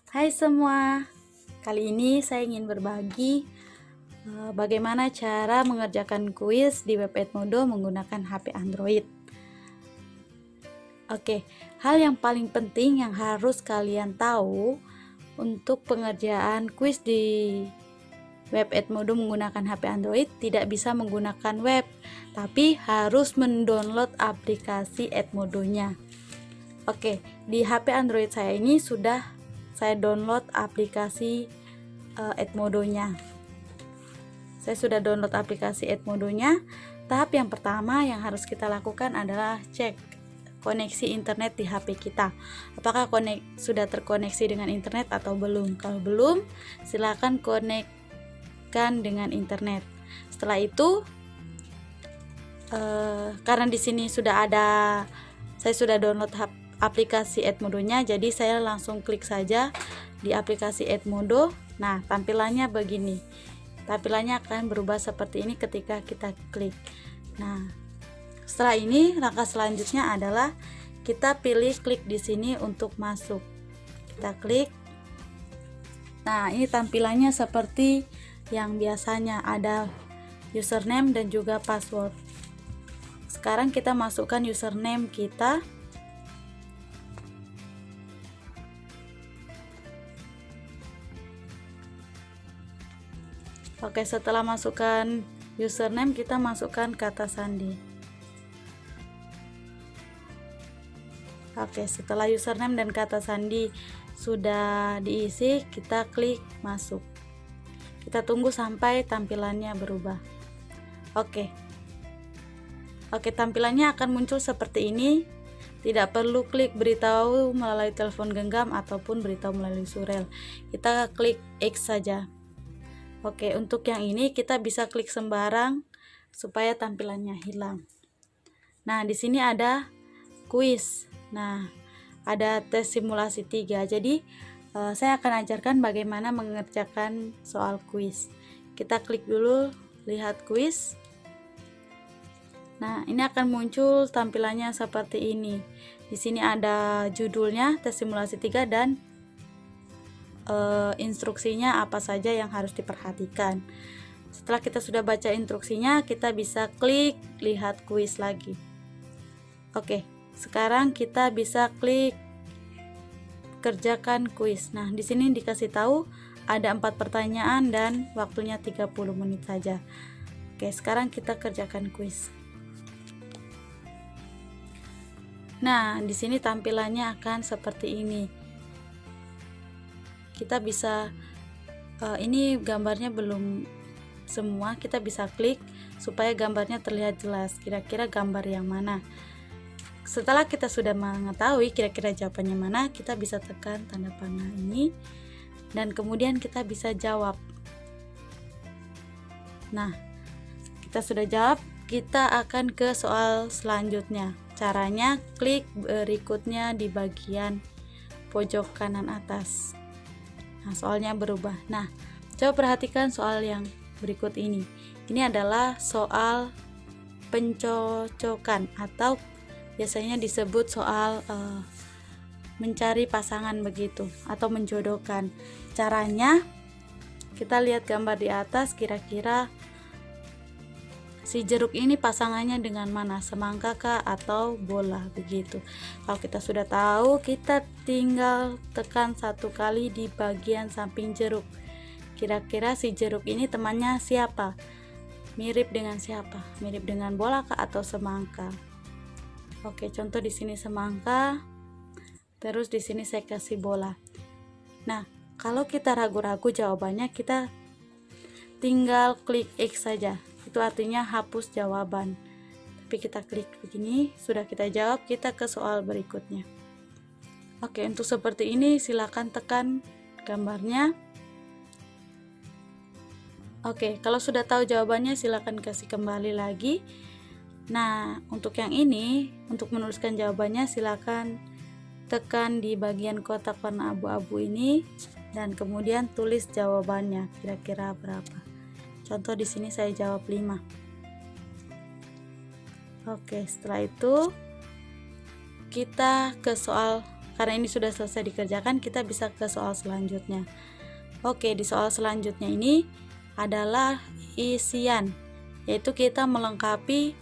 Hai semua, kali ini saya ingin berbagi bagaimana cara mengerjakan kuis di web Edmodo menggunakan HP Android. Oke, hal yang paling penting yang harus kalian tahu untuk pengerjaan kuis di web Edmodo menggunakan HP Android tidak bisa menggunakan web, tapi harus mendownload aplikasi Edmodo-nya. Oke, di HP Android saya ini sudah saya download aplikasi Edmodo-nya. Saya sudah download aplikasi Edmodo-nya. Tahap yang pertama yang harus kita lakukan adalah cek koneksi internet di HP kita. Apakah sudah terkoneksi dengan internet atau belum? Kalau belum, silakan konekkan dengan internet. Setelah itu, karena di sini saya sudah download aplikasi Edmodo-nya, jadi saya langsung klik saja di aplikasi Edmodo. Nah, tampilannya begini. Tampilannya akan berubah seperti ini ketika kita klik. Nah, setelah ini langkah selanjutnya adalah kita pilih klik di sini untuk masuk. Kita klik. Nah, ini tampilannya seperti yang biasanya, ada username dan juga password. Sekarang kita masukkan username kita. Oke, setelah masukkan username, kita masukkan kata sandi. Oke, setelah username dan kata sandi sudah diisi, kita klik masuk. Kita tunggu sampai tampilannya berubah. Oke, tampilannya akan muncul seperti ini. Tidak perlu klik beritahu melalui telepon genggam ataupun beritahu melalui surel. Kita klik X saja. Oke, untuk yang ini kita bisa klik sembarang supaya tampilannya hilang. Nah, di sini ada kuis. Nah, ada tes simulasi 3. Jadi, saya akan ajarkan bagaimana mengerjakan soal kuis. Kita klik dulu lihat kuis. Nah, ini akan muncul tampilannya seperti ini. Di sini ada judulnya tes simulasi 3 dan instruksinya apa saja yang harus diperhatikan. Setelah kita sudah baca instruksinya, kita bisa klik lihat kuis lagi. Oke, sekarang kita bisa klik kerjakan kuis. Nah, di sini dikasih tahu ada 4 pertanyaan dan waktunya 30 menit saja. Oke, sekarang kita kerjakan kuis. Nah, di sini tampilannya akan seperti ini. Kita bisa ini gambarnya belum semua, kita bisa klik supaya gambarnya terlihat jelas, kira-kira gambar yang mana. Setelah kita sudah mengetahui kira-kira jawabannya mana, kita bisa tekan tanda panah ini dan kemudian kita bisa jawab. Nah, kita sudah jawab, kita akan ke soal selanjutnya. Caranya klik berikutnya di bagian pojok kanan atas. Nah, soalnya berubah. Nah, coba perhatikan soal yang berikut ini. Ini adalah soal pencocokan atau biasanya disebut soal mencari pasangan begitu atau menjodohkan. Caranya kita lihat gambar di atas, kira-kira si jeruk ini pasangannya dengan mana, semangka kah atau bola begitu. Kalau kita sudah tahu, kita tinggal tekan 1 kali di bagian samping jeruk. Kira-kira si jeruk ini temannya siapa? Mirip dengan siapa? Mirip dengan bola kah atau semangka? Oke, contoh di sini semangka. Terus di sini saya kasih bola. Nah, kalau kita ragu-ragu jawabannya, kita tinggal klik X saja. Itu artinya hapus jawaban. Tapi kita klik begini, sudah kita jawab, kita ke soal berikutnya. Oke, untuk seperti ini silakan tekan gambarnya. Oke, kalau sudah tahu jawabannya silakan kasih kembali lagi. Nah, untuk yang ini, untuk menuliskan jawabannya silakan tekan di bagian kotak warna abu-abu ini dan kemudian tulis jawabannya kira-kira berapa. Contoh di sini saya jawab 5. Oke, setelah itu kita ke soal karena ini sudah selesai dikerjakan, kita bisa ke soal selanjutnya. Oke, di soal selanjutnya ini adalah isian, yaitu kita melengkapi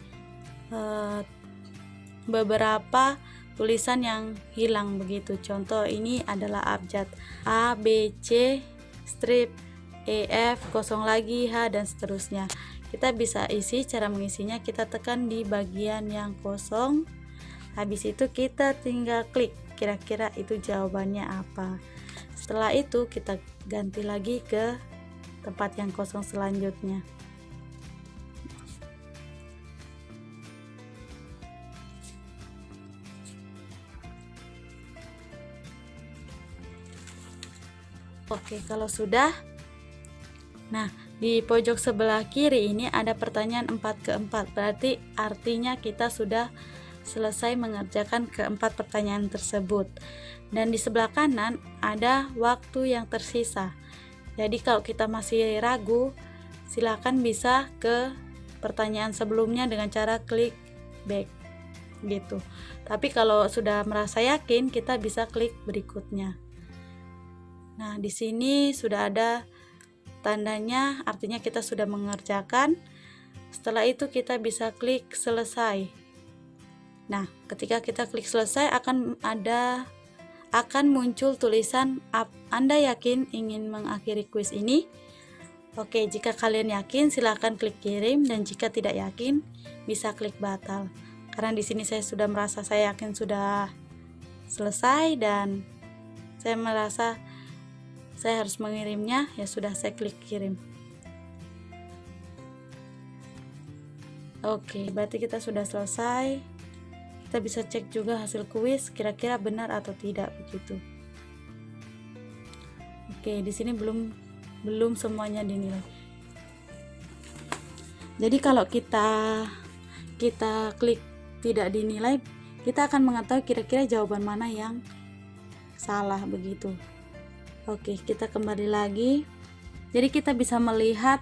beberapa tulisan yang hilang begitu. Contoh ini adalah abjad A, B, C, strip E, F, kosong lagi, H, dan seterusnya. Kita bisa isi, cara mengisinya kita tekan di bagian yang kosong. Habis itu kita tinggal klik kira-kira itu jawabannya apa. Setelah itu kita ganti lagi ke tempat yang kosong selanjutnya. Oke, kalau sudah, nah di pojok sebelah kiri ini ada pertanyaan 4 ke 4, berarti artinya kita sudah selesai mengerjakan keempat pertanyaan tersebut. Dan di sebelah kanan ada waktu yang tersisa. Jadi kalau kita masih ragu, silakan bisa ke pertanyaan sebelumnya dengan cara klik back gitu. Tapi kalau sudah merasa yakin, kita bisa klik berikutnya. Nah, di sini sudah ada tandanya, artinya kita sudah mengerjakan. Setelah itu kita bisa klik selesai. Nah, ketika kita klik selesai akan muncul tulisan Anda yakin ingin mengakhiri kuis ini? Oke, jika kalian yakin silakan klik kirim, dan jika tidak yakin bisa klik batal. Karena di sini saya sudah merasa saya yakin sudah selesai dan saya merasa saya harus mengirimnya, ya sudah saya klik kirim. Oke, berarti kita sudah selesai. Kita bisa cek juga hasil kuis kira-kira benar atau tidak begitu. Oke, di sini belum semuanya dinilai. Jadi kalau kita klik tidak dinilai, kita akan mengetahui kira-kira jawaban mana yang salah begitu. Oke, kita kembali lagi. Jadi kita bisa melihat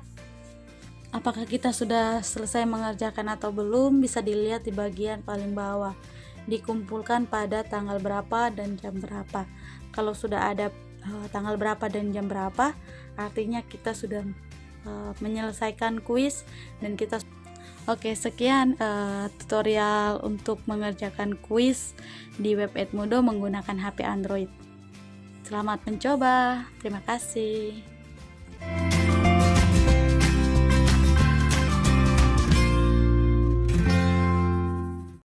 apakah kita sudah selesai mengerjakan atau belum, bisa dilihat di bagian paling bawah. Dikumpulkan pada tanggal berapa dan jam berapa. Kalau sudah ada tanggal berapa dan jam berapa, artinya kita sudah menyelesaikan kuis dan kita. Oke, sekian tutorial untuk mengerjakan kuis di web Edmodo menggunakan HP Android. Selamat mencoba. Terima kasih.